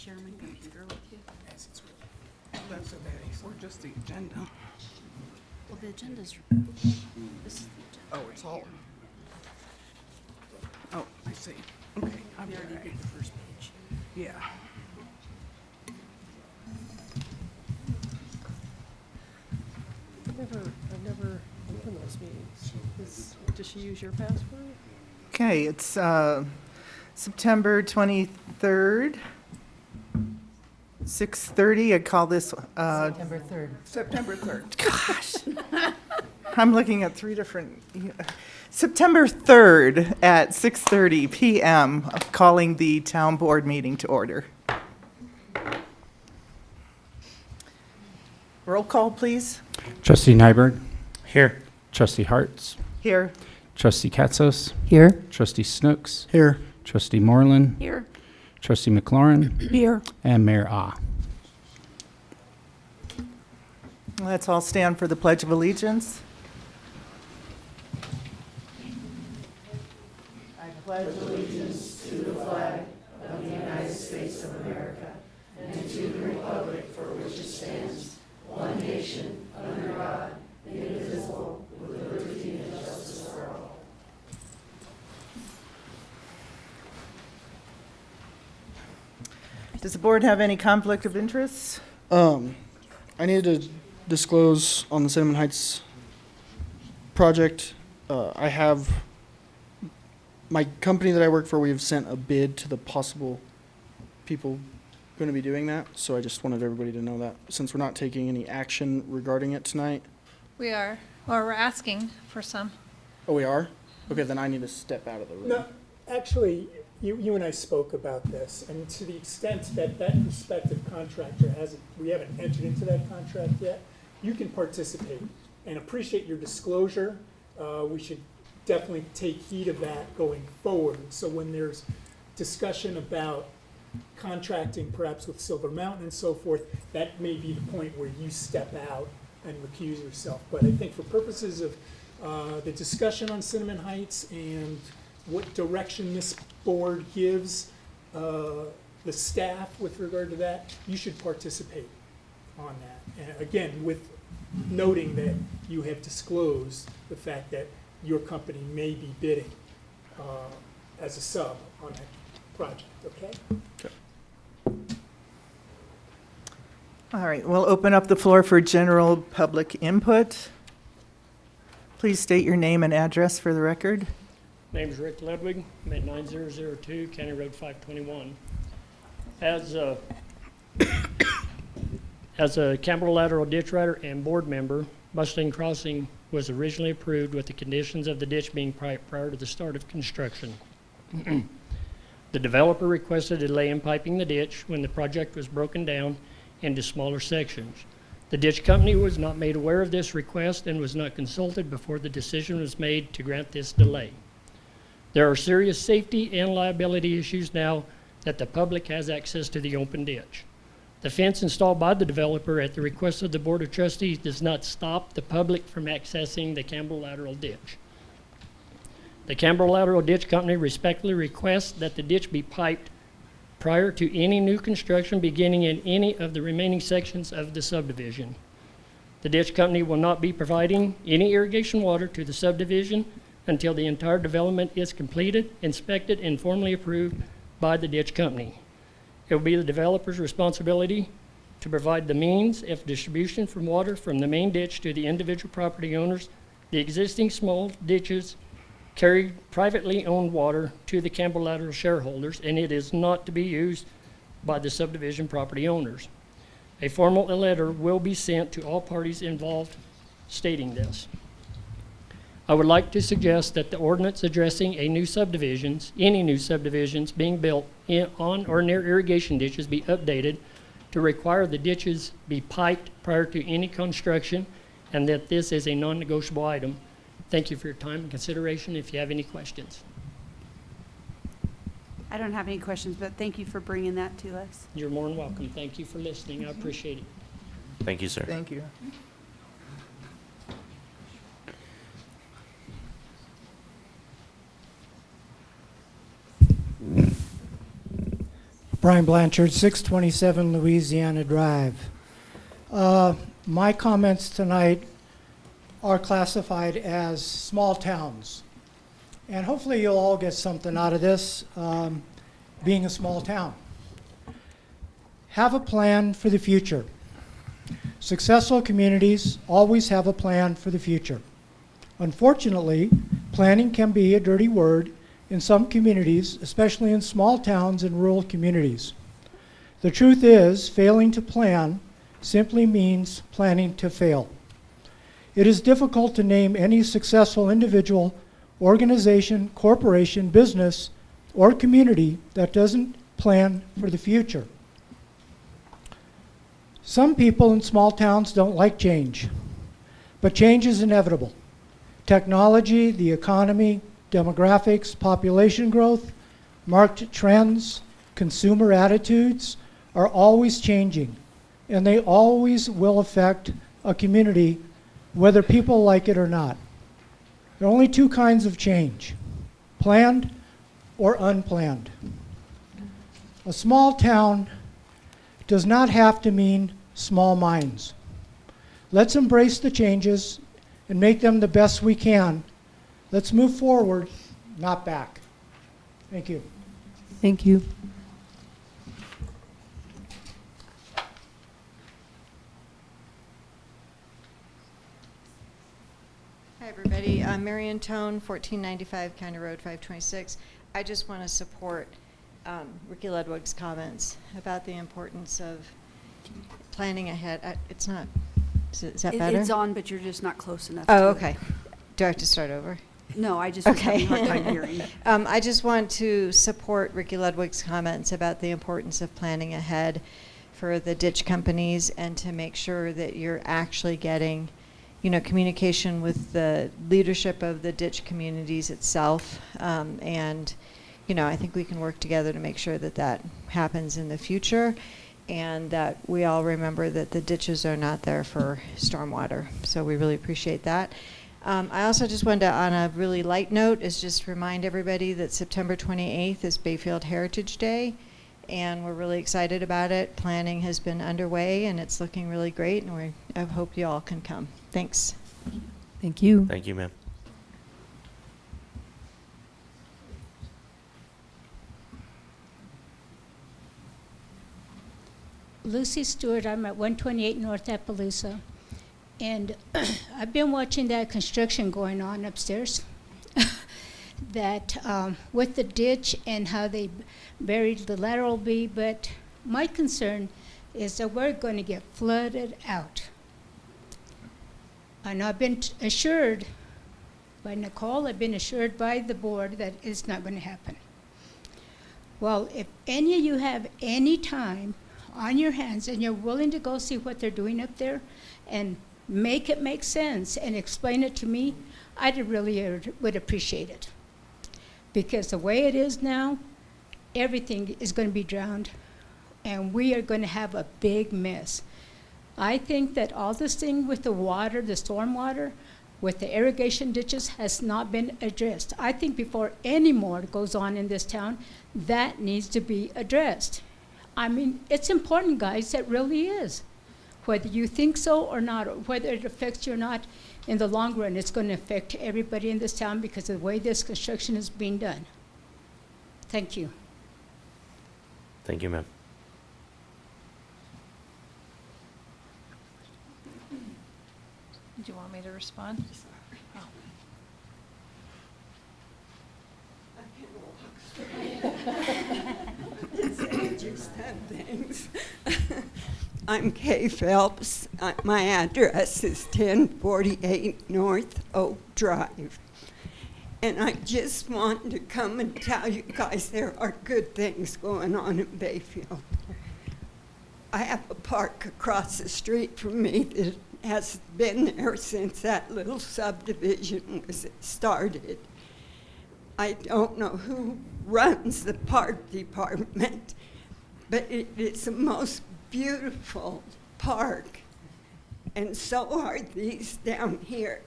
share my computer with you? That's okay, or just the agenda. Well, the agenda's, this is the agenda. Oh, it's all. Oh, I see. Okay, I'm We already sorry. did the first page. Yeah. I've never opened those meetings. Does she use your password? Okay, it's September 23rd, 6:30. I call this, September 3rd. September 3rd. gosh, I'm looking at three different, September 3rd at 6:30 PM, calling the town board meeting to order. Roll call, please. Trustee Nyberg, Here. Trustee Harts, Here. Trustee Katsos, Here. Trustee Snooks, Here. Trustee Moreland, Here. Trustee McLaurin, Here. and Mayor Ah. Let's all stand for the Pledge of Allegiance. I pledge allegiance to the flag of the United States of America and to the republic for which it stands, one nation, under God, indivisible, with liberty and justice for all. Does the board have any conflict of interest? I need to disclose on the Cinnamon Heights project. I have my company that I work for. We've sent a bid to the possible people going to be doing that. So I just wanted everybody to know that since we're not taking any action regarding it tonight. We are, or we're asking for some. Oh, we are? Okay, then I need to step out of the room. No, actually, you and I spoke about this, and to the extent that that prospective contractor hasn't, we haven't entered into that contract yet, you can participate and appreciate your disclosure. We should definitely take heed of that going forward. So when there's discussion about contracting perhaps with Silver Mountain and so forth, that may be the point where you step out and recuse yourself. But I think for purposes of the discussion on Cinnamon Heights and what direction this board gives the staff with regard to that, you should participate on that. And again, with noting that you have disclosed the fact that your company may be bidding as a sub on that project, okay? All right, we'll open up the floor for general public input. Please state your name and address for the record. Name's Rick Ludwig. I'm at 9002 County Road 521. As a Campbell Lateral Ditch Rider and board member, Mustang Crossing was originally approved with the conditions of the ditch being prior to the start of construction. The developer requested a delay in piping the ditch when the project was broken down into smaller sections. The ditch company was not made aware of this request and was not consulted before the decision was made to grant this delay. There are serious safety and liability issues now that the public has access to the open ditch. The fence installed by the developer at the request of the Board of Trustees does not stop the public from accessing the Campbell Lateral Ditch. The Campbell Lateral Ditch Company respectfully requests that the ditch be piped prior to any new construction beginning in any of the remaining sections of the subdivision. The ditch company will not be providing any irrigation water to the subdivision until the entire development is completed, inspected, and formally approved by the ditch company. It will be the developer's responsibility to provide the means of distribution from water from the main ditch to the individual property owners. The existing small ditches carry privately owned water to the Campbell Lateral shareholders, and it is not to be used by the subdivision property owners. A formal letter will be sent to all parties involved stating this. I would like to suggest that the ordinance addressing any new subdivisions being built on or near irrigation ditches be updated to require the ditches be piped prior to any construction, and that this is a non-negotiable item. Thank you for your time and consideration. If you have any questions. I don't have any questions, but thank you for bringing that to us. You're more than welcome. Thank you for listening. I appreciate it. Thank you, sir. Thank you. Brian Blanchard, 627 Louisiana Drive. My comments tonight are classified as small towns. And hopefully you'll all get something out of this, being a small town. Have a plan for the future. Successful communities always have a plan for the future. Unfortunately, planning can be a dirty word in some communities, especially in small towns and rural communities. The truth is, failing to plan simply means planning to fail. It is difficult to name any successful individual, organization, corporation, business, or community that doesn't plan for the future. Some people in small towns don't like change, but change is inevitable. Technology, the economy, demographics, population growth, market trends, consumer attitudes are always changing, and they always will affect a community whether people like it or not. There are only two kinds of change, planned or unplanned. A small town does not have to mean small minds. Let's embrace the changes and make them the best we can. Let's move forward, not back. Thank you. Thank you. Hi, everybody. I'm Marion Tone, 1495 County Road 526. I just want to support Ricky Ludwig's comments about the importance of planning ahead. It's not. Is that better? It's on, but you're just not close enough. Oh, to okay. It. Do I have to start over? No, I just was having a hard time hearing. I just want to support Ricky Ludwig's comments about the importance of planning ahead for the ditch companies and to make sure that you're actually getting, communication with the leadership of the ditch communities itself. And, I think we can work together to make sure that that happens in the future and that we all remember that the ditches are not there for stormwater. So we really appreciate that. I also just wanted to, on a really light note, is just remind everybody that September 28th is Bayfield Heritage Day, and we're really excited about it. Planning has been underway, and it's looking really great, and I hope you all can come. Thanks. Thank you. Thank you, ma'am. Lucy Stewart, I'm at 128 North Appaloosa. And I've been watching that construction going on upstairs, that with the ditch and how they buried the lateral B. But my concern is that we're going to get flooded out. And I've been assured by Nicole, I've been assured by the board that it's not going to happen. Well, if any of you have any time on your hands and you're willing to go see what they're doing up there and make it make sense and explain it to me, I really would appreciate it. Because the way it is now, everything is going to be drowned and we are going to have a big mess. I think that all this thing with the water, the storm water, with the irrigation ditches has not been addressed. I think before any more goes on in this town, that needs to be addressed. I mean, it's important, guys, it really is. Whether you think so or not, or whether it affects you or not, in the long run, it's going to affect everybody in this town because of the way this construction is being done. Thank you. Thank you, ma'am. Do you want me to respond? Oh. Things. I'm Kay Phelps. My address is 1048 North Oak Drive. And I just wanted to come and tell you guys there are good things going on in Bayfield. I have a park across the street from me that has been there since that little subdivision was started. I don't know who runs the park department, but it is the most beautiful park. And so are these down here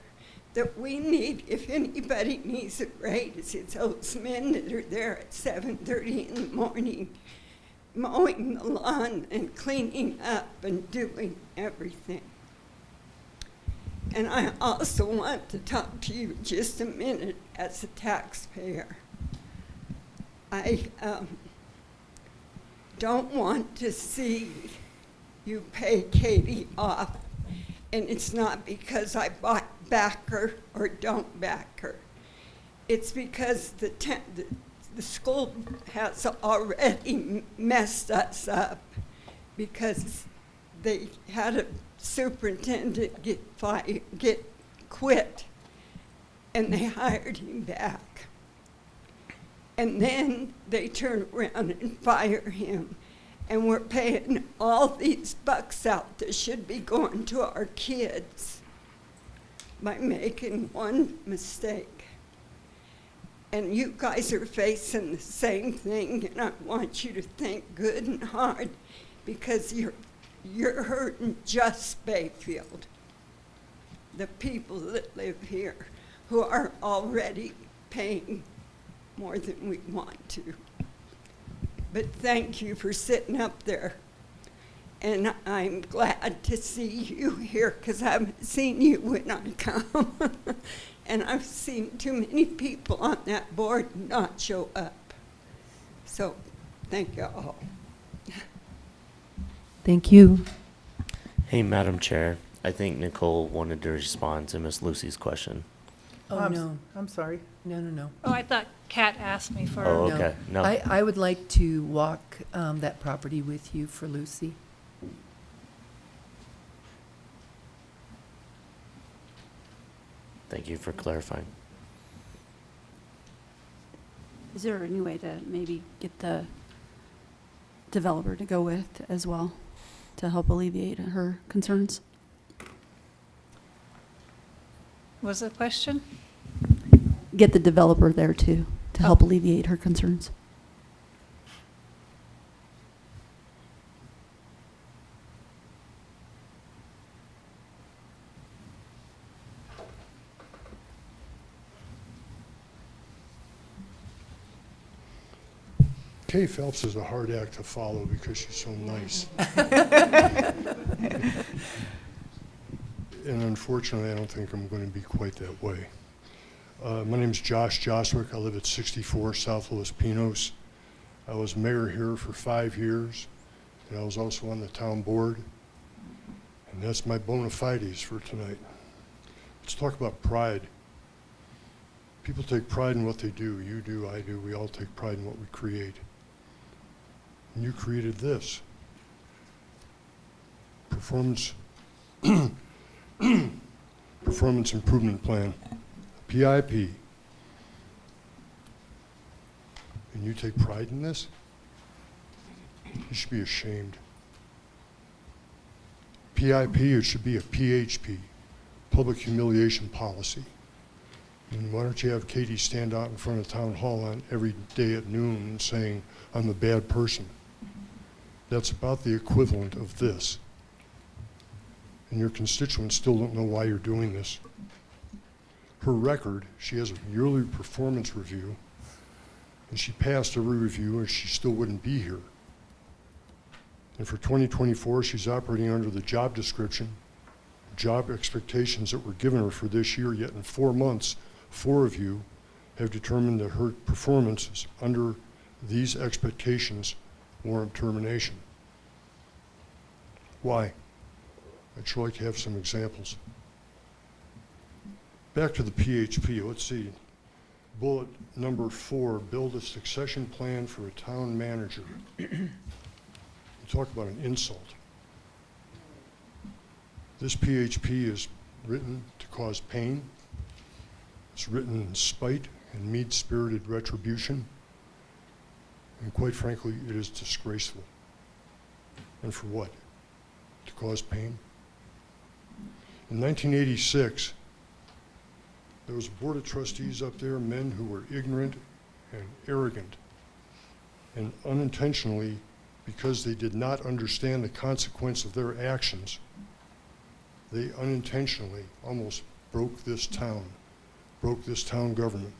that we need. If anybody needs a raise, it's those men that are there at 7:30 in the morning mowing the lawn and cleaning up and doing everything. And I also want to talk to you just a minute as a taxpayer. I don't want to see you pay Katie off, and it's not because I back her or don't back her. It's because the school has already messed us up because they had a superintendent get quit, and they hired him back. And then they turn around and fire him. And we're paying all these bucks out that should be going to our kids by making one mistake. And you guys are facing the same thing, and I want you to think good and hard, because you're hurting just Bayfield, the people that live here, who are already paying more than we want to. But thank you for sitting up there. And I'm glad to see you here, because I haven't seen you when I come. And I've seen too many people on that board not show up. So thank you all. Thank you. Hey, Madam Chair, I think Nicole wanted to respond to Miss Lucy's question. Oh, no. I'm sorry. No. Oh, I thought Kat asked me for. Oh, okay. No. I would like to walk that property with you for Lucy. Thank you for clarifying. Is there any way to maybe get the developer to go with as well to help alleviate her concerns? Was the question? Get the developer there too to help alleviate her concerns. Kay Phelps is a hard act to follow because she's so nice. And unfortunately, I don't think I'm going to be quite that way. My name's Josh Joswick. I live at 64 South Los Pinos. I was mayor here for 5 years, and I was also on the town board. And that's my bona fides for tonight. Let's talk about pride. People take pride in what they do. You do, I do. We all take pride in what we create. And you created this. Performance Improvement Plan, PIP. And you take pride in this? You should be ashamed. PIP, it should be a PHP, Public Humiliation Policy. And why don't you have Katie stand out in front of Town Hall on every day at noon saying, I'm a bad person. That's about the equivalent of this. And your constituents still don't know why you're doing this. Her record, she has a yearly performance review, and she passed every review and she still wouldn't be here. And for 2024, she's operating under the job description, job expectations that were given her for this year, yet in 4 months, 4 of you have determined that her performance is under these expectations warrant termination. Why? I'd sure like to have some examples. Back to the PHP, let's see. Bullet number 4, build a succession plan for a town manager. You talk about an insult. This PHP is written to cause pain. It's written in spite and mean-spirited retribution. And quite frankly, it is disgraceful. And for what? To cause pain? In 1986, there was a board of trustees up there, men who were ignorant and arrogant, and unintentionally, because they did not understand the consequence of their actions, they unintentionally almost broke this town government.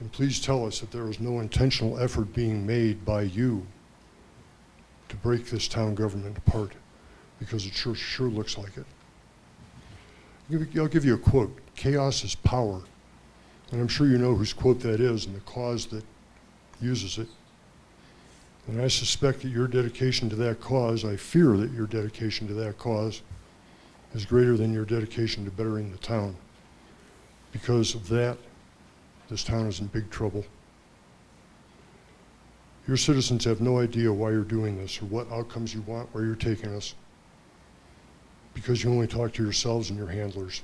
And please tell us that there was no intentional effort being made by you to break this town government apart, because it sure looks like it. I'll give you a quote. Chaos is power. And I'm sure you know whose quote that is and the cause that uses it. And I suspect that your dedication to that cause, I fear that your dedication to that cause is greater than your dedication to bettering the town. Because of that, this town is in big trouble. Your citizens have no idea why you're doing this or what outcomes you want, where you're taking us, because you only talk to yourselves and your handlers.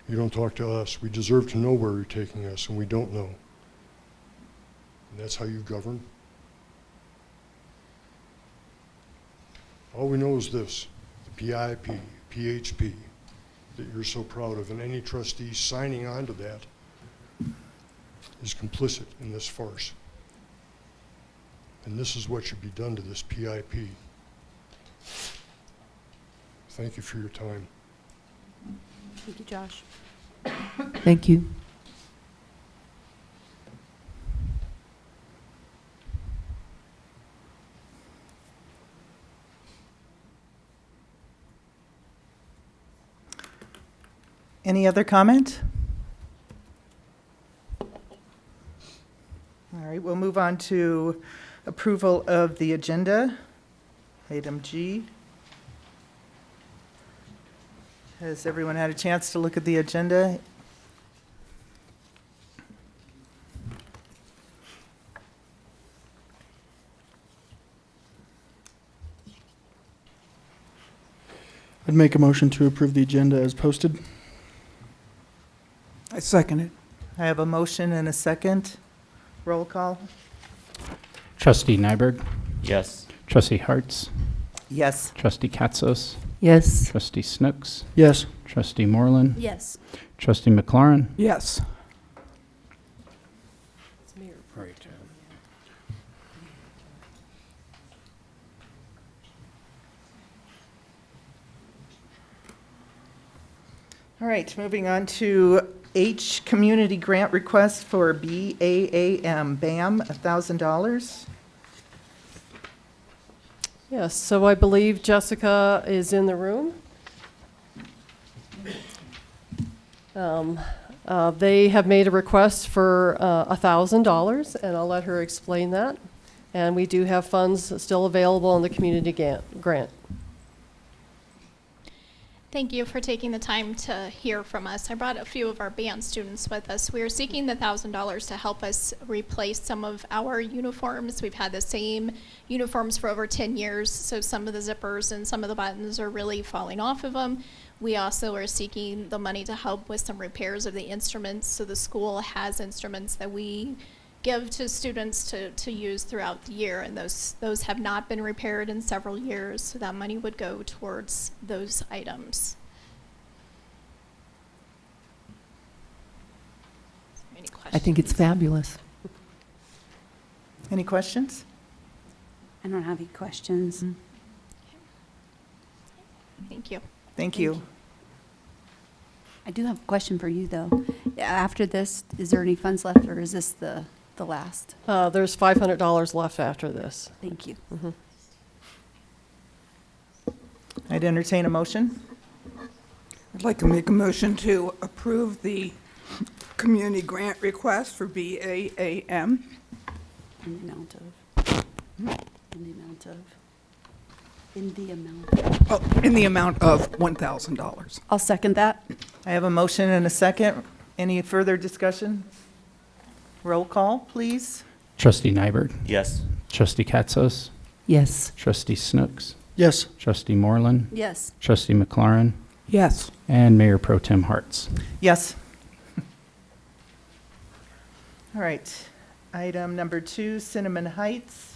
You don't talk to us. We deserve to know where you're taking us, and we don't know. And that's how you govern? All we know is this, the PIP, PHP, that you're so proud of, and any trustee signing on to that is complicit in this farce. And this is what should be done to this PIP. Thank you for your time. Thank you, Josh. Thank you. Any other comment? All right, we'll move on to approval of the agenda. Item G. Has everyone had a chance to look at the agenda? I'd make a motion to approve the agenda as posted. I second it. I have a motion and a second. Roll call. Trustee Nyberg, Yes. Trustee Hartz, Yes. Trustee Katzos, Yes. Trustee Snooks, Yes. Trustee Moreland, Yes. Trustee McLaurin. Yes. It's Mayor. Right. All right, moving on to H, community grant request for BAAM, BAM, $1,000. Yes, so I believe Jessica is in the room. They have made a request for $1,000, and I'll let her explain that. And we do have funds still available in the community grant. Thank you for taking the time to hear from us. I brought a few of our band students with us. We are seeking the $1,000 to help us replace some of our uniforms. We've had the same uniforms for over 10 years, so some of the zippers and some of the buttons are really falling off of them. We also are seeking the money to help with some repairs of the instruments, so the school has instruments that we give to students to use throughout the year, and those have not been repaired in several years, so that money would go towards those items. Any questions? I think it's fabulous. Any questions? I don't have any questions. Thank you. Thank you. I do have a question for you, though. After this, is there any funds left, or is this the last? There's $500 left after this. Thank you. Mhm. I'd entertain a motion. I'd like to make a motion to approve the community grant request for BAAM. In the amount of, In the amount of $1,000. I'll second that. I have a motion and a second. Any further discussion? Roll call, please. Trustee Nyberg, Yes. Trustee Katzos, Yes. Trustee Snooks, Yes. Trustee Moreland, Yes. Trustee McLaurin, Yes. and Mayor Pro Tem Hartz. Yes. All right. Item number 2, Cinnamon Heights.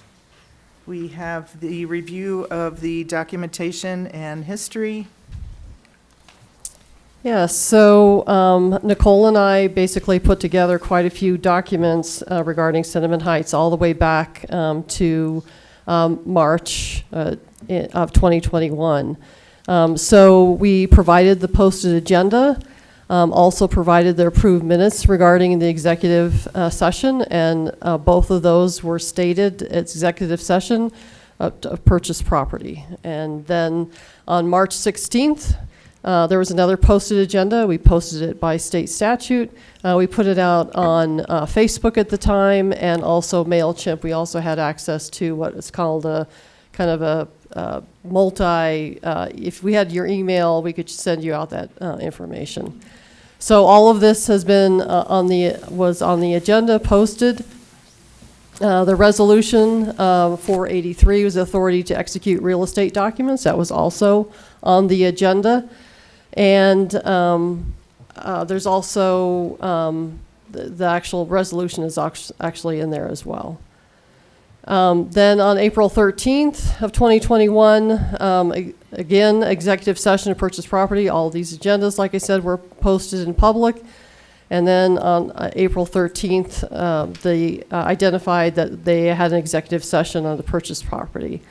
We have the review of the documentation and history. Yeah, so Nicole and I basically put together quite a few documents regarding Cinnamon Heights all the way back to March of 2021. So we provided the posted agenda. also provided their approved minutes regarding the executive session, and both of those were stated at executive session to purchase property. And then on March 16th, there was another posted agenda. We posted it by state statute. We put it out on Facebook at the time, and also MailChimp. We also had access to what is called a kind of a multi, if we had your email, we could send you out that information. So all of this has been was on the agenda, posted. The resolution 483 was authority to execute real estate documents. That was also on the agenda. And there's also the actual resolution is actually in there as well. Then on April 13th of 2021, again, executive session to purchase property. All these agendas, like I said, were posted in public. And then on April 13th, they identified that they had an executive session on the purchase property.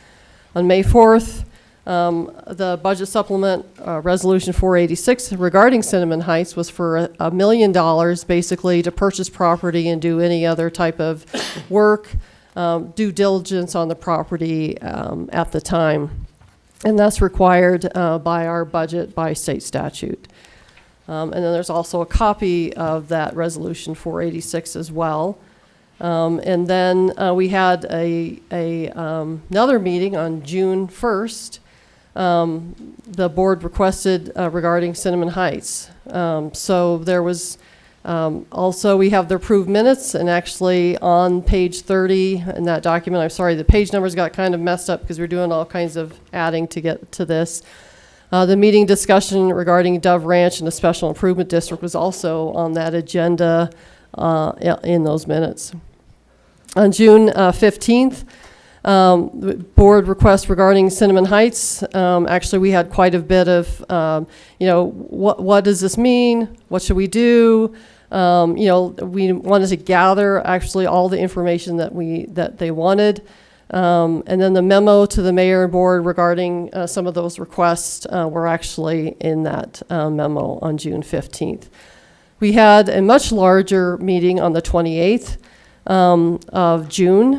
On May 4th, the budget supplement resolution 486 regarding Cinnamon Heights was for $1 million, basically to purchase property and do any other type of work, due diligence on the property at the time. And that's required by our budget by state statute. And then there's also a copy of that resolution 486 as well. And then we had another meeting on June 1st. The board requested regarding Cinnamon Heights. So there was also, we have the approved minutes, and actually on page 30 in that document, I'm sorry, the page numbers got kind of messed up because we're doing all kinds of adding to get to this. The meeting discussion regarding Dove Ranch and the Special Improvement District was also on that agenda in those minutes. On June 15th, the board request regarding Cinnamon Heights. Actually, we had quite a bit of, what does this mean? What should we do? We wanted to gather actually all the information that they wanted. And then the memo to the mayor and board regarding some of those requests were actually in that memo on June 15th. We had a much larger meeting on the 28th of June,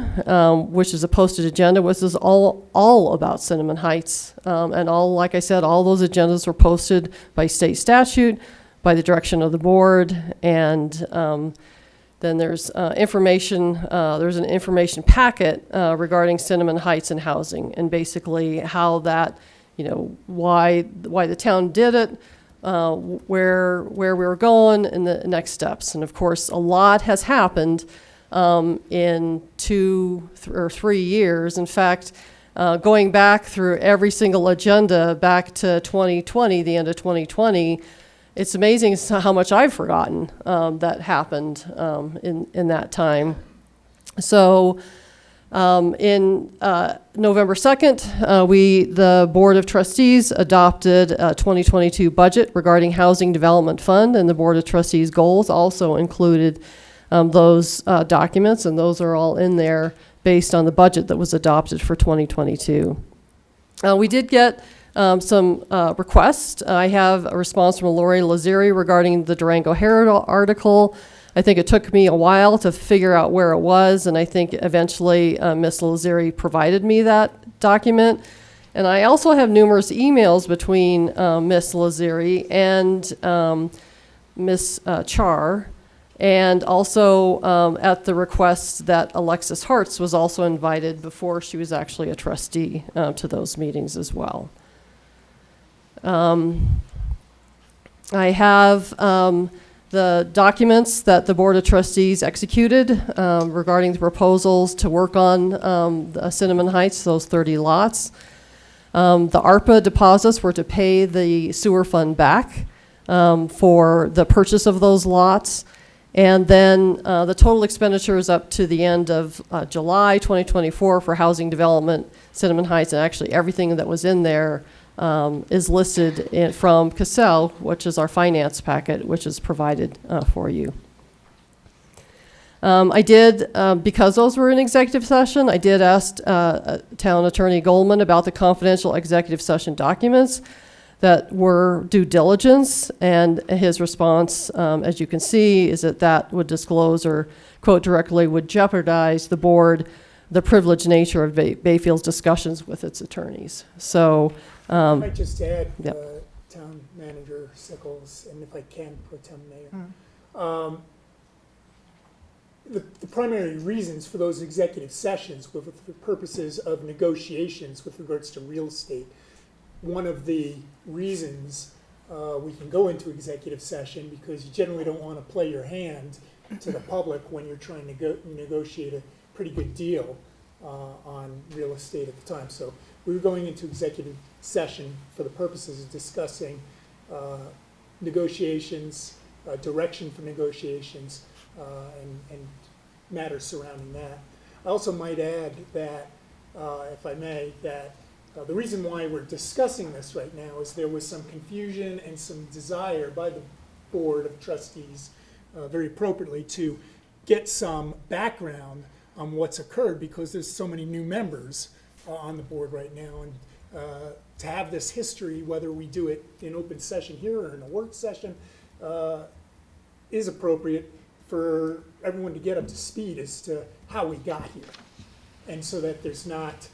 which is a posted agenda, which is all about Cinnamon Heights. And like I said, all those agendas were posted by state statute, by the direction of the board, and then there's information, there's an information packet regarding Cinnamon Heights and housing, and basically how that, why the town did it, where we were going, and the next steps. And of course, a lot has happened in 2 or 3 years. In fact, going back through every single agenda back to 2020, the end of 2020, it's amazing how much I've forgotten that happened in that time. So in November 2nd, the Board of Trustees adopted a 2022 budget regarding Housing Development Fund, and the Board of Trustees goals also included those documents, and those are all in there based on the budget that was adopted for 2022. We did get some requests. I have a response from Lori Lazeri regarding the Durango Herald article. I think it took me a while to figure out where it was, and I think eventually Ms. Lazeri provided me that document. And I also have numerous emails between Ms. Lazeri and Ms. Char, and also at the request that Alexis Hartz was also invited before she was actually a trustee to those meetings as well. I have the documents that the Board of Trustees executed regarding the proposals to work on the Cinnamon Heights, those 30 lots. The ARPA deposits were to pay the sewer fund back for the purchase of those lots. And then the total expenditures up to the end of July 2024 for housing development, Cinnamon Heights, and actually everything that was in there is listed from Cassell, which is our finance packet, which is provided for you. I did, because those were in executive session, I did ask Town Attorney Goldman about the confidential executive session documents that were due diligence, and his response, as you can see, is that that would disclose or quote directly would jeopardize the board the privileged nature of Bayfield's discussions with its attorneys. So, I might just add, yep. Town Manager Sickles, and if I can, Pro Tem Mayor. The primary reasons for those executive sessions were for the purposes of negotiations with regards to real estate. One of the reasons we can go into executive session, because you generally don't want to play your hand to the public when you're trying to negotiate a pretty good deal on real estate at the time. So we were going into executive session for the purposes of discussing negotiations, direction for negotiations, and matters surrounding that. I also might add that, if I may, that the reason why we're discussing this right now is there was some confusion and some desire by the Board of Trustees, very appropriately, to get some background on what's occurred, because there's so many new members on the board right now, and to have this history, whether we do it in open session here or in a work session, is appropriate for everyone to get up to speed as to how we got here, and so that there's not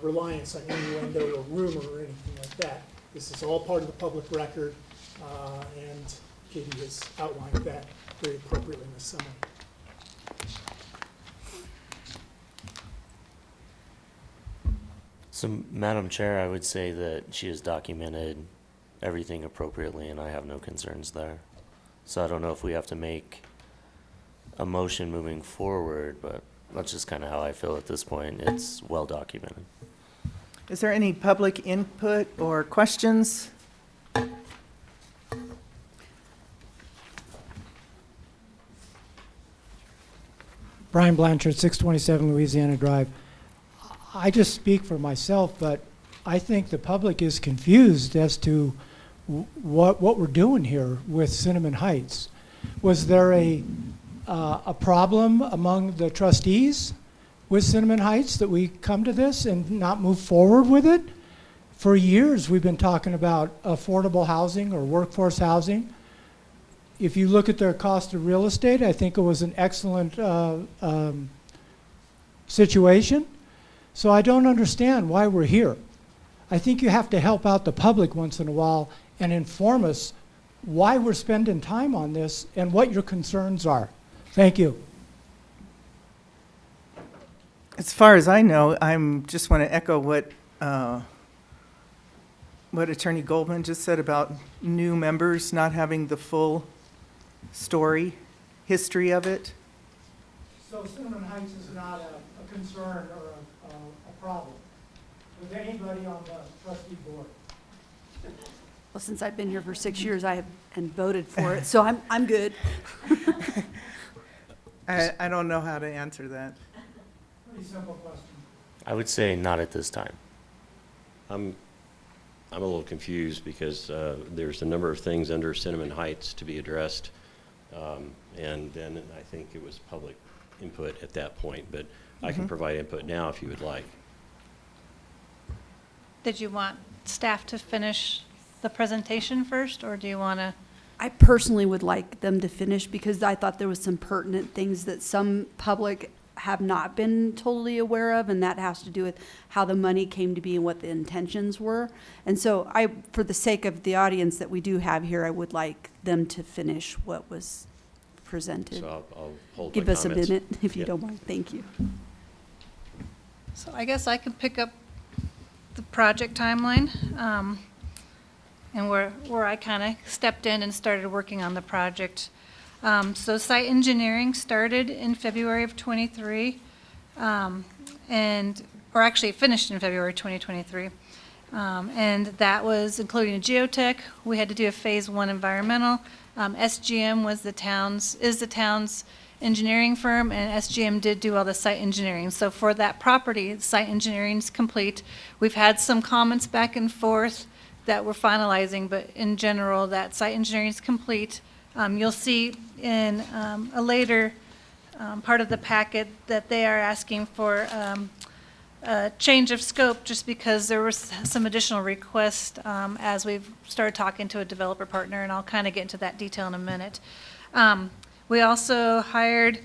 reliance on innuendo or rumor or anything like that. This is all part of the public record, and Katie has outlined that very appropriately in the summary. So, Madam Chair, I would say that she has documented everything appropriately, and I have no concerns there. So I don't know if we have to make a motion moving forward, but that's just kind of how I feel at this point. It's well documented. Is there any public input or questions? Brian Blanchard, 627 Louisiana Drive. I just speak for myself, but I think the public is confused as to what we're doing here with Cinnamon Heights. Was there a problem among the trustees with Cinnamon Heights that we come to this and not move forward with it? For years, we've been talking about affordable housing or workforce housing. If you look at their cost of real estate, I think it was an excellent situation. So I don't understand why we're here. I think you have to help out the public once in a while and inform us why we're spending time on this and what your concerns are. Thank you. As far as I know, just want to echo what Attorney Goldman just said about new members not having the full story, history of it. So Cinnamon Heights is not a concern or a problem with anybody on the trustee board? Well, since I've been here for 6 years, I have and voted for it, so I'm good. I don't know how to answer that. Pretty simple question. I would say not at this time. I'm a little confused because there's a number of things under Cinnamon Heights to be addressed, and then I think it was public input at that point, but I can provide input now if you would like. Did you want staff to finish the presentation first, or do you want to? I personally would like them to finish, because I thought there was some pertinent things that some public have not been totally aware of, and that has to do with how the money came to be and what the intentions were. And so for the sake of the audience that we do have here, I would like them to finish what was presented. So I'll hold Give my us comments. a minute, if you Yep. don't mind. Thank you. So I guess I could pick up the project timeline, and where I kind of stepped in and started working on the project. So site engineering started in February of 23, or actually finished in February 2023. And that was including a geotech. We had to do a phase 1 environmental. SGM is the town's engineering firm, and SGM did do all the site engineering. So for that property, site engineering is complete. We've had some comments back and forth that we're finalizing, but in general, that site engineering is complete. You'll see in a later part of the packet that they are asking for a change of scope just because there was some additional requests as we've started talking to a developer partner, and I'll kind of get into that detail in a minute. We also hired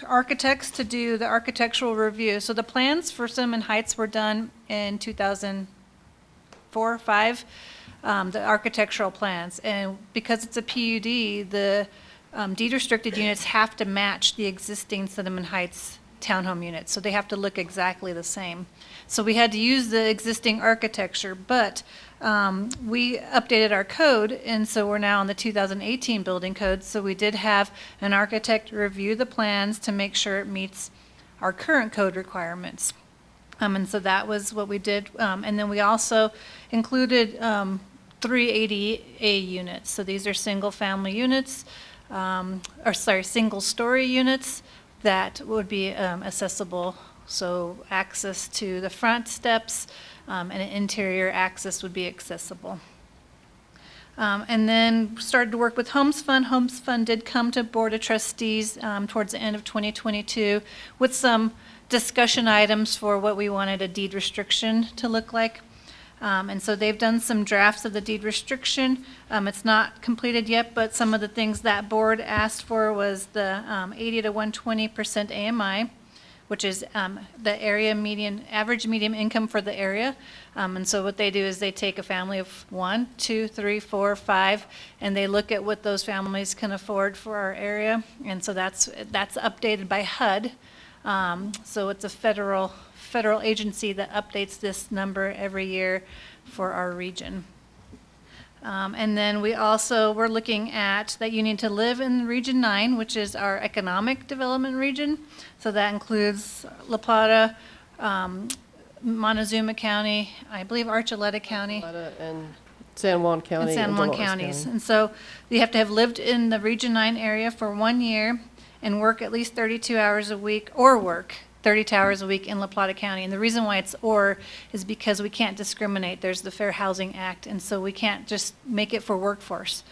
architects to do the architectural review. So the plans for Cinnamon Heights were done in 2004 or 5, the architectural plans. And because it's a PUD, the deed restricted units have to match the existing Cinnamon Heights townhome units. So they have to look exactly the same. So we had to use the existing architecture, but we updated our code, and so we're now on the 2018 building code. So we did have an architect review the plans to make sure it meets our current code requirements. And so that was what we did. And then we also included 3 ADA units. So these are single-family units, single-story units that would be accessible. So access to the front steps and an interior access would be accessible. And then started to work with Homes Fund. Homes Fund did come to Board of Trustees towards the end of 2022 with some discussion items for what we wanted a deed restriction to look like. And so they've done some drafts of the deed restriction. It's not completed yet, but some of the things that board asked for was the 80 to 120% AMI, which is the average median income for the area. And so what they do is they take a family of 1, 2, 3, 4, 5, and they look at what those families can afford for our area. And so that's updated by HUD. So it's a federal agency that updates this number every year for our region. And then we're looking at that you need to live in Region 9, which is our economic development region. So that includes La Plata, Montezuma County, I believe Archuleta County. And San Juan County. And San Juan counties. And so you have to have lived in the Region 9 area for 1 year and work at least 32 hours a week, or work 32 hours a week in La Plata County. And the reason why it's "or" is because we can't discriminate. There's the Fair Housing Act, and so we can't just make it for workforce.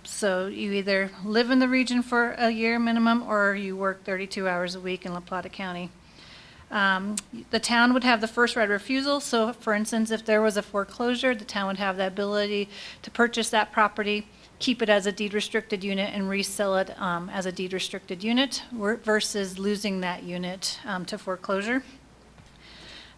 So you either live in the region for a year minimum, or you work 32 hours a week in La Plata County. The town would have the first right of refusal. So for instance, if there was a foreclosure, the town would have the ability to purchase that property, keep it as a deed restricted unit, and resell it as a deed restricted unit versus losing that unit to foreclosure.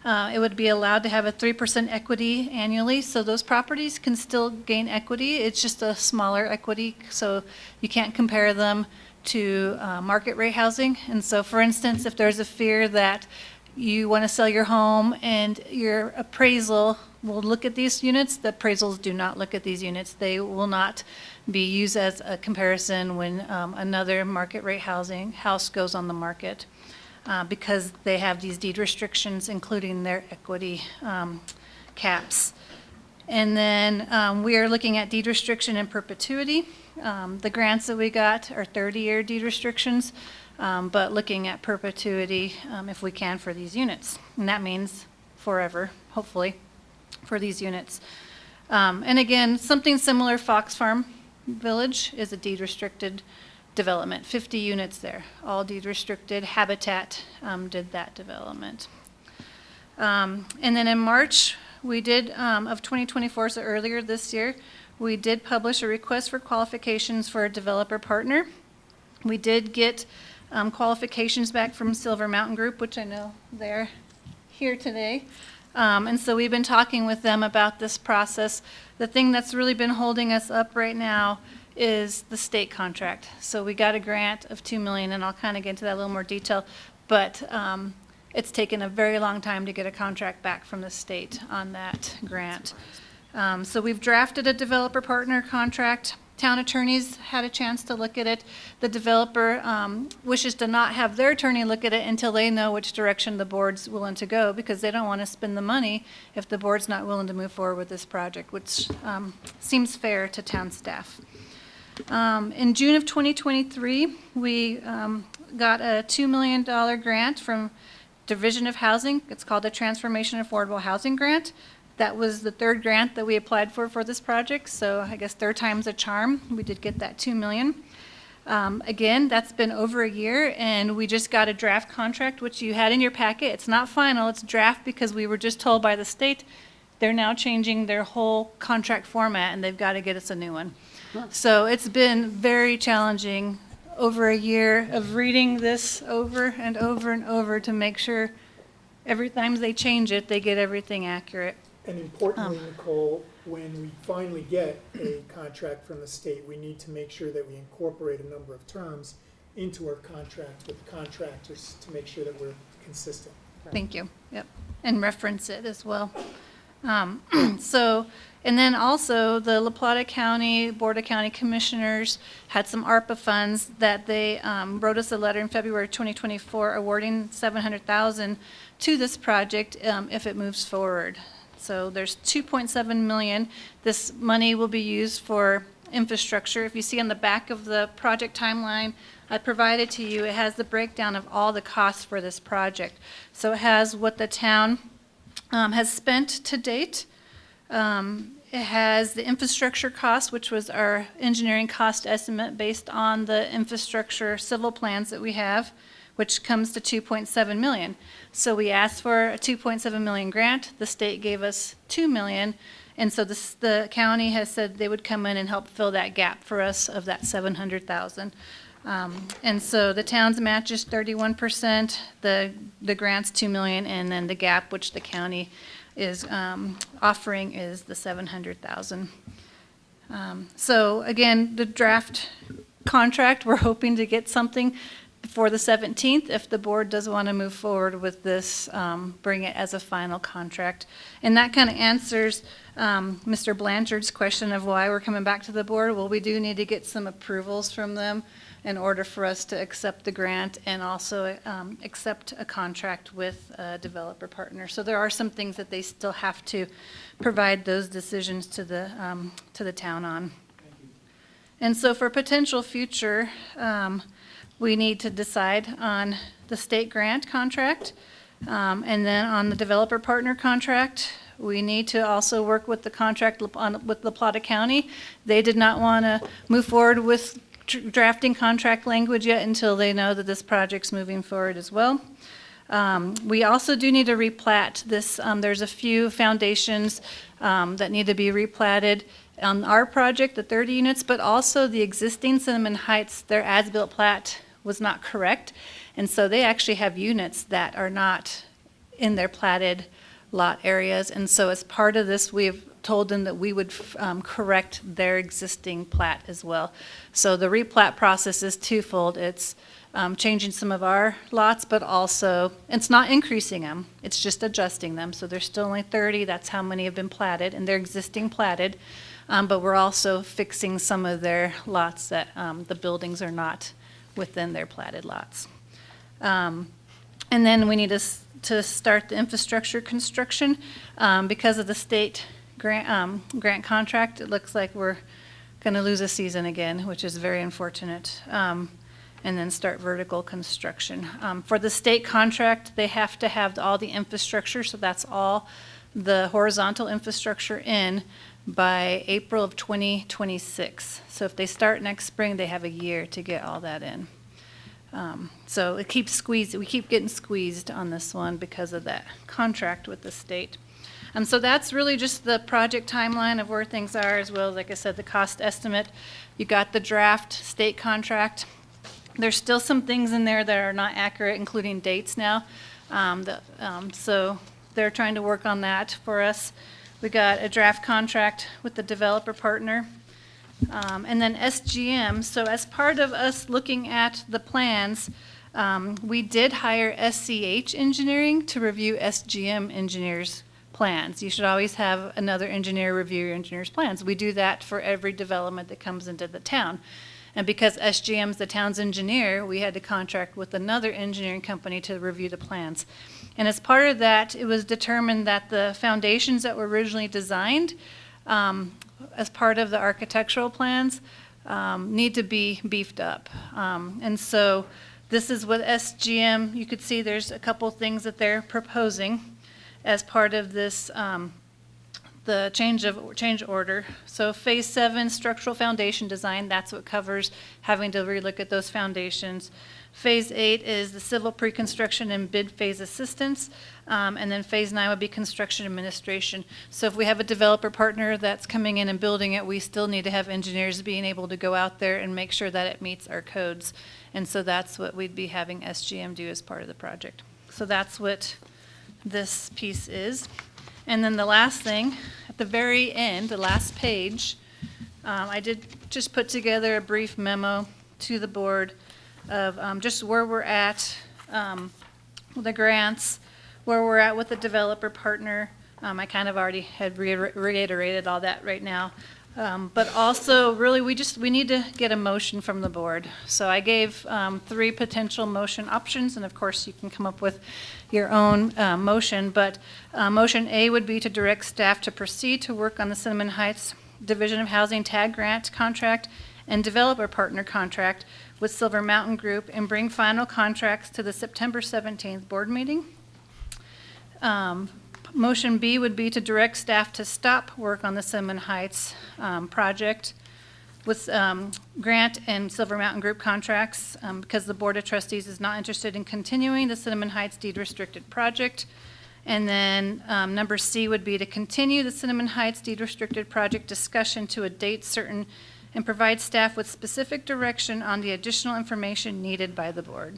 It would be allowed to have a 3% equity annually, so those properties can still gain equity. It's just a smaller equity, so you can't compare them to market rate housing. And so for instance, if there's a fear that you want to sell your home and your appraisal will look at these units, the appraisals do not look at these units. They will not be used as a comparison when another market rate house goes on the market because they have these deed restrictions, including their equity caps. And then we are looking at deed restriction in perpetuity. The grants that we got are 30-year deed restrictions, but looking at perpetuity if we can for these units. And that means forever, hopefully, for these units. And again, something similar, Fox Farm Village is a deed restricted development, 50 units there, all deed restricted. Habitat did that development. And then in March, we did, of 2024, so earlier this year, we did publish a request for qualifications for a developer partner. We did get qualifications back from Silver Mountain Group, which I know they're here today. And so we've been talking with them about this process. The thing that's really been holding us up right now is the state contract. So we got a grant of $2 million, and I'll kind of get into that a little more detail, but it's taken a very long time to get a contract back from the state on that grant. So we've drafted a developer partner contract. Town attorneys had a chance to look at it. The developer wishes to not have their attorney look at it until they know which direction the board's willing to go, because they don't want to spend the money if the board's not willing to move forward with this project, which seems fair to town staff. In June of 2023, we got a $2 million grant from Division of Housing. It's called the Transformation Affordable Housing Grant. That was the third grant that we applied for this project, so I guess third time's a charm. We did get that $2 million. Again, that's been over a year, and we just got a draft contract, which you had in your packet. It's not final, it's draft, because we were just told by the state they're now changing their whole contract format, and they've got to get us a new one. So it's been very challenging, over a year of reading this over and over and over to make sure every time they change it, they get everything accurate. And importantly, Nicole, when we finally get a contract from the state, we need to make sure that we incorporate a number of terms into our contract with the contractors to make sure that we're consistent. Thank you. Yep. And reference it as well. And then also the La Plata County Board of County Commissioners had some ARPA funds that they wrote us a letter in February 2024 awarding $700,000 to this project if it moves forward. So there's $2.7 million. This money will be used for infrastructure. If you see on the back of the project timeline I provided to you, it has the breakdown of all the costs for this project. So it has what the town has spent to date. It has the infrastructure cost, which was our engineering cost estimate based on the infrastructure civil plans that we have, which comes to $2.7 million. So we asked for a $2.7 million grant. The state gave us $2 million. And so the county has said they would come in and help fill that gap for us of that $700,000. And so the town's match is 31%, the grant's $2 million, and then the gap, which the county is offering, is the $700,000. So again, the draft contract, we're hoping to get something before the 17th. If the board does want to move forward with this, bring it as a final contract. And that kind of answers Mr. Blanchard's question of why we're coming back to the board. Well, we do need to get some approvals from them in order for us to accept the grant and also accept a contract with a developer partner. So there are some things that they still have to provide those decisions to the town on. And so for potential future, we need to decide on the state grant contract, and then on the developer partner contract. We need to also work with the contract with La Plata County. They did not want to move forward with drafting contract language yet until they know that this project's moving forward as well. We also do need to replat this. There's a few foundations that need to be replatted on our project, the 30 units, but also the existing Cinnamon Heights, their as-built plat was not correct. And so they actually have units that are not in their platted lot areas. And so as part of this, we've told them that we would correct their existing plat as well. So the replat process is twofold. It's changing some of our lots, but also it's not increasing them. It's just adjusting them. So there's still only 30. That's how many have been platted, and they're existing platted. But we're also fixing some of their lots that the buildings are not within their platted lots. And then we need to start the infrastructure construction. Because of the state grant contract, it looks like we're going to lose a season again, which is very unfortunate. And then start vertical construction. For the state contract, they have to have all the infrastructure, so that's all the horizontal infrastructure in by April of 2026. So if they start next spring, they have a year to get all that in. So it keeps squeezed. We keep getting squeezed on this one because of that contract with the state. So that's really just the project timeline of where things are, as well as, like I said, the cost estimate. You got the draft state contract. There's still some things in there that are not accurate, including dates now. So they're trying to work on that for us. We got a draft contract with the developer partner. And then SGM, so as part of us looking at the plans, we did hire SCH Engineering to review SGM engineers' plans. You should always have another engineer review your engineer's plans. We do that for every development that comes into the town. And because SGM's the town's engineer, we had to contract with another engineering company to review the plans. And as part of that, it was determined that the foundations that were originally designed as part of the architectural plans need to be beefed up. And so this is what SGM, you could see there's a couple things that they're proposing as part of this the change order. So phase 7, structural foundation design, that's what covers having to relook at those foundations. Phase 8 is the civil pre-construction and bid phase assistance. And then phase 9 would be construction administration. So if we have a developer partner that's coming in and building it, we still need to have engineers being able to go out there and make sure that it meets our codes. And so that's what we'd be having SGM do as part of the project. So that's what this piece is. And then the last thing, at the very end, the last page, I did just put together a brief memo to the board of just where we're at with the grants, where we're at with the developer partner. I kind of already had reiterated all that right now. But also, really, we need to get a motion from the board. So I gave 3 potential motion options, and of course, you can come up with your own motion. But motion A would be to direct staff to proceed to work on the Cinnamon Heights Division of Housing TAG grant contract and developer partner contract with Silver Mountain Group and bring final contracts to the September 17th board meeting. Motion B would be to direct staff to stop work on the Cinnamon Heights project with Grant and Silver Mountain Group contracts because the Board of Trustees is not interested in continuing the Cinnamon Heights deed restricted project. And then number C would be to continue the Cinnamon Heights deed restricted project discussion to a date certain and provide staff with specific direction on the additional information needed by the board.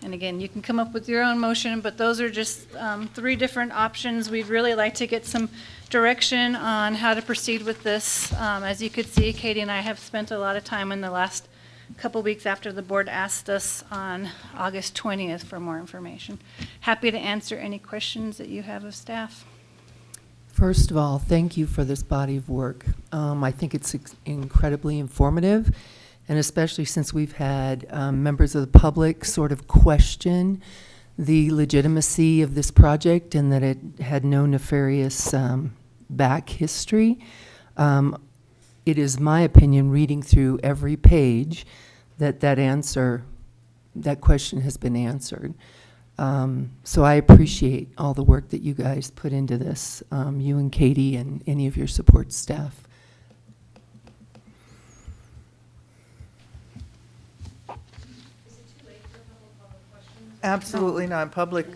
And again, you can come up with your own motion, but those are just 3 different options. We'd really like to get some direction on how to proceed with this. As you could see, Katie and I have spent a lot of time in the last couple weeks after the board asked us on August 20th for more information. Happy to answer any questions that you have of staff. First of all, thank you for this body of work. I think it's incredibly informative, and especially since we've had members of the public sort of question the legitimacy of this project and that it had no nefarious back history. It is my opinion, reading through every page, that that question has been answered. So I appreciate all the work that you guys put into this, you and Katie and any of your support staff. Absolutely not. Public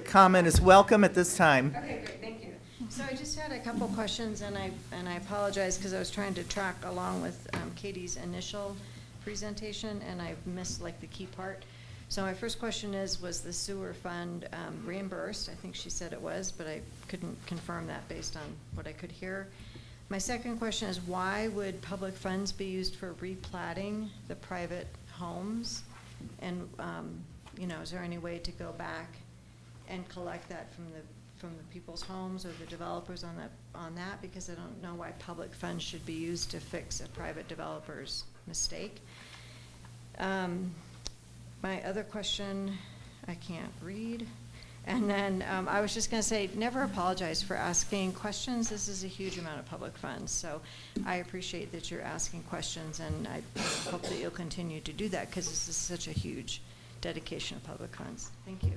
comment is welcome at this time. Okay, great, thank you. So I just had a couple questions, and I apologize because I was trying to track along with Katie's initial presentation, and I missed like the key part. So my first question is, was the sewer fund reimbursed? I think she said it was, but I couldn't confirm that based on what I could hear. My second question is, why would public funds be used for replatting the private homes? And you know, is there any way to go back and collect that from the people's homes or the developers on that? Because I don't know why public funds should be used to fix a private developer's mistake. My other question, I can't read. And then I was just going to say, never apologize for asking questions. This is a huge amount of public funds. So I appreciate that you're asking questions, and I hope that you'll continue to do that because this is such a huge dedication of public funds. Thank you.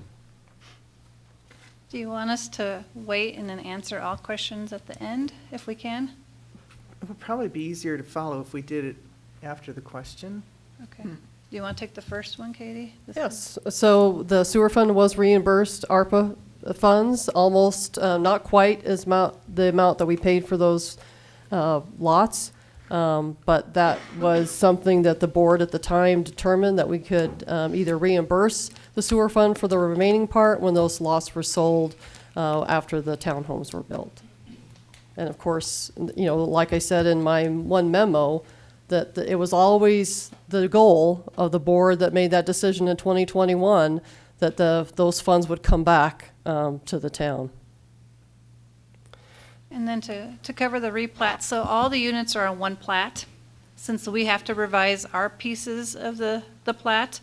Do you want us to wait and then answer all questions at the end, if we can? It would probably be easier to follow if we did it after the question. Okay. Do you want to take the first one, Katie? Yes. So the sewer fund was reimbursed ARPA funds, almost not quite as the amount that we paid for those lots. But that was something that the board at the time determined that we could either reimburse the sewer fund for the remaining part when those lots were sold after the townhomes were built. And of course, you know, like I said in my one memo, that it was always the goal of the board that made that decision in 2021 that those funds would come back to the town. And then to cover the replat, so all the units are on one plat. Since we have to revise our pieces of the plat,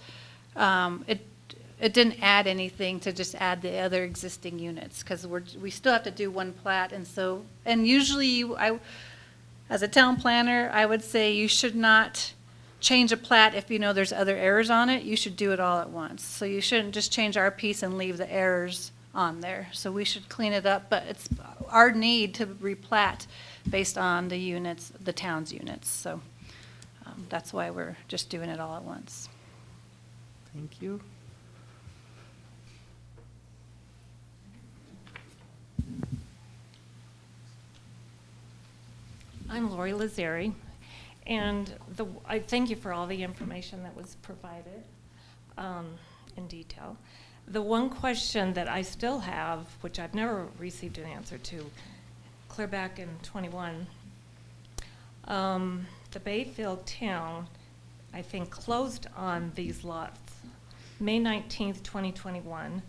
it didn't add anything to just add the other existing units, because we still have to do one plat. And usually as a town planner, I would say you should not change a plat if you know there's other errors on it. You should do it all at once. So you shouldn't just change our piece and leave the errors on there. So we should clean it up, but it's our need to replat based on the units, the town's units. So that's why we're just doing it all at once. Thank you. I'm Lori Lazari, and I thank you for all the information that was provided in detail. The one question that I still have, which I've never received an answer to, clear back in 21, the Bayfield town, I think, closed on these lots May 19th, 2021,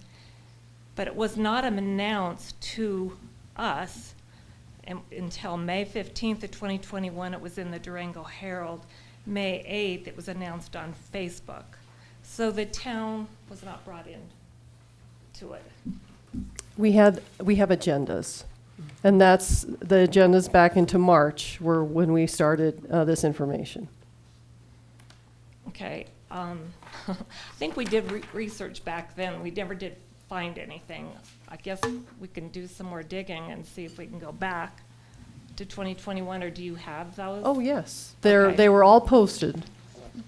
but it was not announced to us until May 15th of 2021. It was in the Durango Herald. May 8th, it was announced on Facebook. So the town was not brought in to it. We have agendas, and that's the agendas back into March were when we started this information. Okay. I think we did research back then. We never did find anything. I guess we can do some more digging and see if we can go back to 2021, or do you have those? Oh, yes. Okay. They were all posted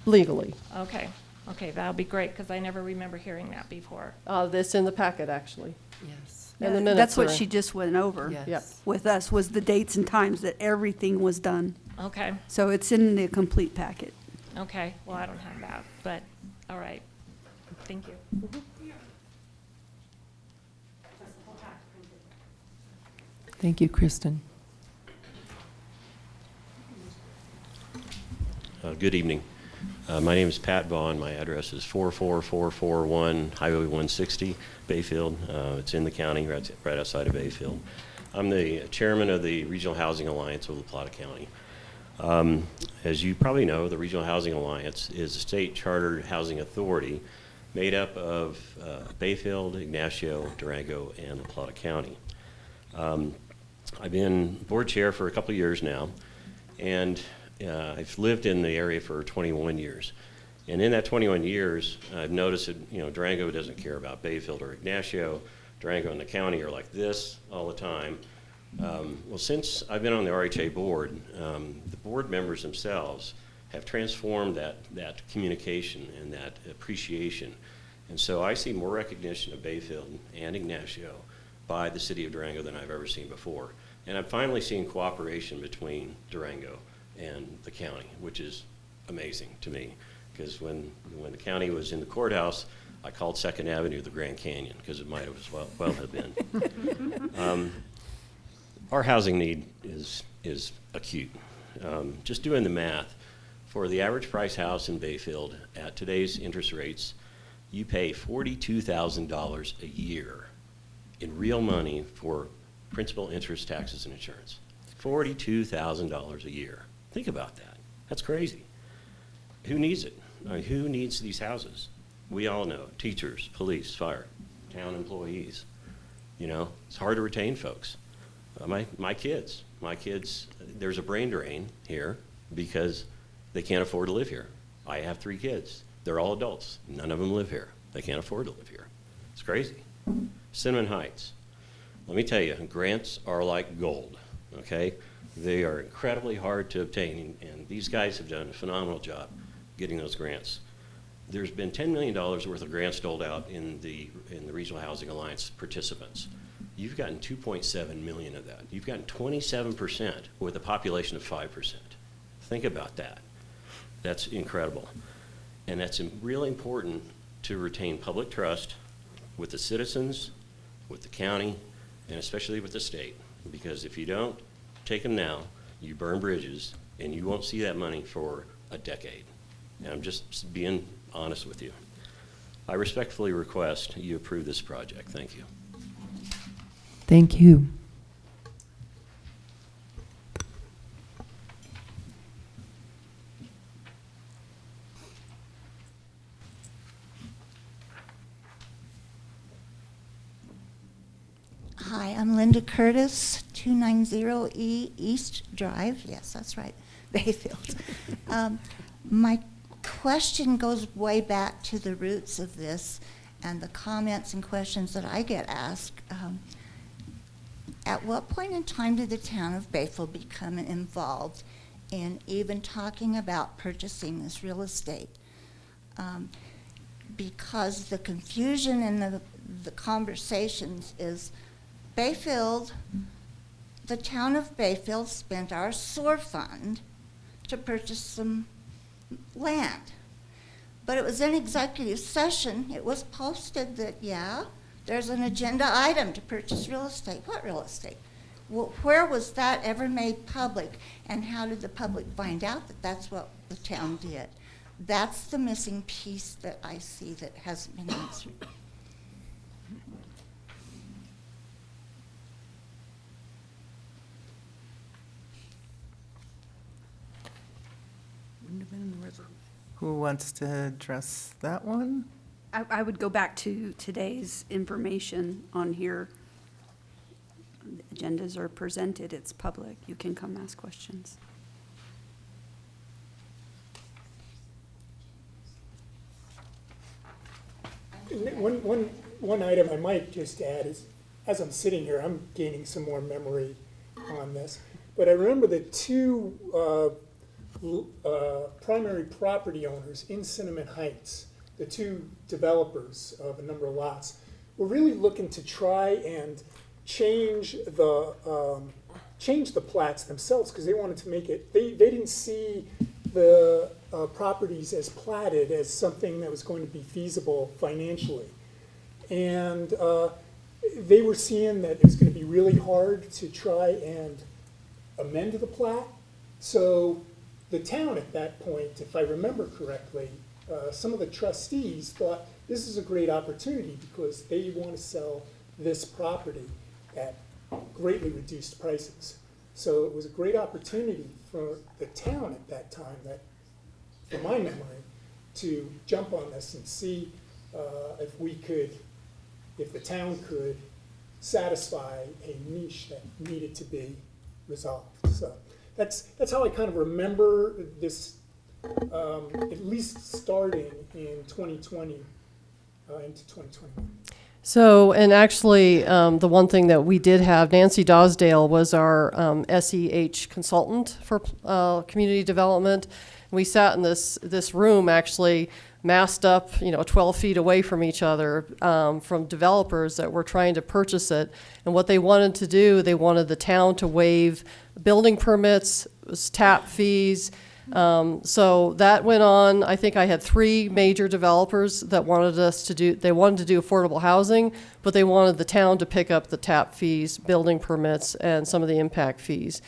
legally. Okay. Okay, that'll be great, because I never remember hearing that before. This in the packet, actually. Yes. And the minutes That's what are- she just went over Yes. with us, was the dates and times that everything was done. Okay. So it's in the complete packet. Okay, well, I don't have that, but, all right. Thank you. Thank you, Kristen. Good evening. My name is Pat Vaughn. My address is 44441 Highway 160, Bayfield. It's in the county, right outside of Bayfield. I'm the chairman of the Regional Housing Alliance of La Plata County. As you probably know, the Regional Housing Alliance is a state chartered housing authority made up of Bayfield, Ignacio, Durango, and La Plata County. I've been board chair for a couple of years now, and I've lived in the area for 21 years. And in that 21 years, I've noticed that, Durango doesn't care about Bayfield or Ignacio. Durango and the county are like this all the time. Well, since I've been on the RHA board, the board members themselves have transformed that communication and that appreciation. And so I see more recognition of Bayfield and Ignacio by the city of Durango than I've ever seen before. And I'm finally seeing cooperation between Durango and the county, which is amazing to me. Because when the county was in the courthouse, I called 2nd Avenue the Grand Canyon, because it might as well have been. Our housing need is acute. Just doing the math, for the average price house in Bayfield at today's interest rates, you pay $42,000 a year in real money for principal, interest, taxes, and insurance. $42,000 a year. Think about that. That's crazy. Who needs it? I mean, who needs these houses? We all know, teachers, police, fire, town employees. It's hard to retain folks. My kids, there's a brain drain here because they can't afford to live here. I have 3 kids. They're all adults. None of them live here. They can't afford to live here. It's crazy. Cinnamon Heights. Let me tell you, grants are like gold, okay? They are incredibly hard to obtain, and these guys have done a phenomenal job getting those grants. There's been $10 million worth of grants doled out in the Regional Housing Alliance participants. You've gotten 2.7 million of that. You've gotten 27% with a population of 5%. Think about that. That's incredible. And that's really important to retain public trust with the citizens, with the county, and especially with the state. Because if you don't take them now, you burn bridges, and you won't see that money for a decade. And I'm just being honest with you. I respectfully request you approve this project. Thank you. Thank you. Hi, I'm Linda Curtis, 290E East Drive. Yes, that's right, Bayfield. My question goes way back to the roots of this, and the comments and questions that I get asked, at what point in time did the town of Bayfield become involved in even talking about purchasing this real estate? Because the confusion in the conversations is Bayfield, the town of Bayfield spent our SOAR fund to purchase some land. But it was in executive session, it was posted that, yeah, there's an agenda item to purchase real estate. What real estate? Where was that ever made public? And how did the public find out that that's what the town did? That's the missing piece that I see that hasn't been answered. Who wants to address that one? I would go back to today's information on here. Agendas are presented, it's public. You can come ask questions. One item I might just add is, as I'm sitting here, I'm gaining some more memory on this. But I remember the two primary property owners in Cinnamon Heights, the two developers of a number of lots, were really looking to try and change the plats themselves, because they wanted to make it, they didn't see the properties as platted as something that was going to be feasible financially. And they were seeing that it was going to be really hard to try and amend the plat. So the town at that point, if I remember correctly, some of the trustees thought this is a great opportunity because they want to sell this property at greatly reduced prices. So it was a great opportunity for the town at that time, that, from my memory, to jump on this and see if the town could satisfy a niche that needed to be resolved. So that's how I kind of remember this, at least starting in 2020 into 2021. So, and actually, the one thing that we did have, Nancy Dosdale was our SEH consultant for community development. We sat in this room, actually massed up, 12 feet away from each other, from developers that were trying to purchase it. And what they wanted to do, they wanted the town to waive building permits, tap fees. So that went on. I think I had 3 major developers that wanted us to do, they wanted to do affordable housing, but they wanted the town to pick up the tap fees, building permits, and some of the impact fees.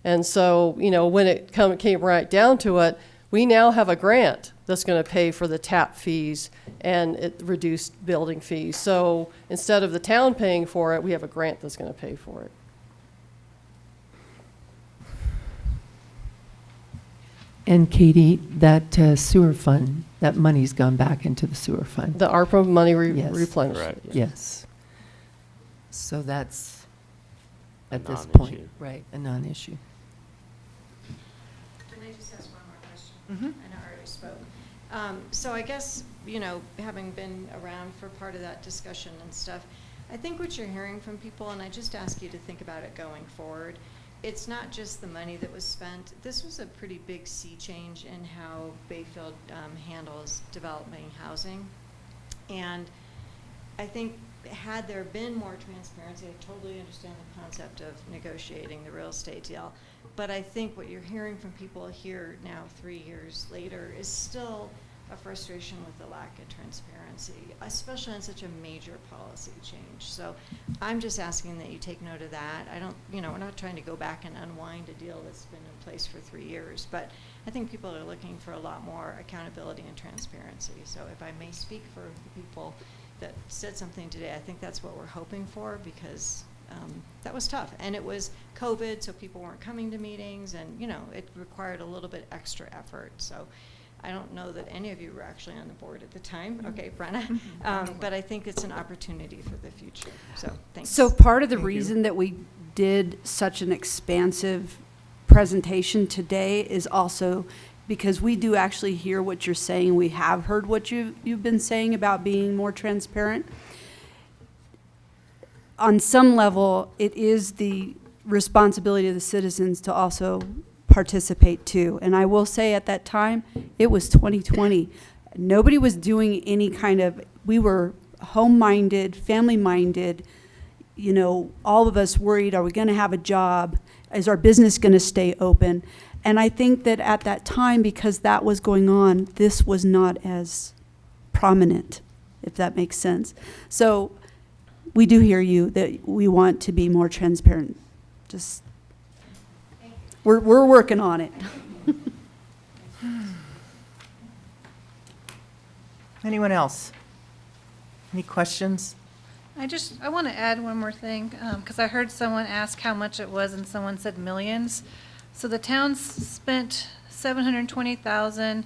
And so, when it came right down to it, we now have a grant that's going to pay for the tap fees and it reduced building fees. So instead of the town paying for it, we have a grant that's going to pay for it. And Katie, that sewer fund, that money's gone back into the sewer fund. The ARPA money Yes. replenished. Correct. Yes. So that's, at this Non-issue. point, right, a non-issue. Can I just ask one more question? I know I already spoke. So I guess, having been around for part of that discussion and stuff, I think what you're hearing from people, and I just ask you to think about it going forward, it's not just the money that was spent. This was a pretty big sea change in how Bayfield handles developing housing. And I think had there been more transparency, I totally understand the concept of negotiating the real estate deal. But I think what you're hearing from people here now, 3 years later, is still a frustration with the lack of transparency, especially on such a major policy change. So I'm just asking that you take note of that. I don't, we're not trying to go back and unwind a deal that's been in place for 3 years, but I think people are looking for a lot more accountability and transparency. So if I may speak for the people that said something today, I think that's what we're hoping for, because that was tough. And it was COVID, so people weren't coming to meetings, and it required a little bit extra effort. So I don't know that any of you were actually on the board at the time. Okay, Brenna. But I think it's an opportunity for the future. So thanks. So part of the reason that we did such an expansive presentation today is also because we do actually hear what you're saying. We have heard what you've been saying about being more transparent. On some level, it is the responsibility of the citizens to also participate too. And I will say at that time, it was 2020. Nobody was doing any kind of, we were home-minded, family-minded, you know, all of us worried, are we going to have a job? Is our business going to stay open? And I think that at that time, because that was going on, this was not as prominent, if that makes sense. So we do hear you that we want to be more transparent. Just, we're working on it. Anyone else? Any questions? I want to add one more thing, because I heard someone ask how much it was, and someone said millions. So the town's spent $720,000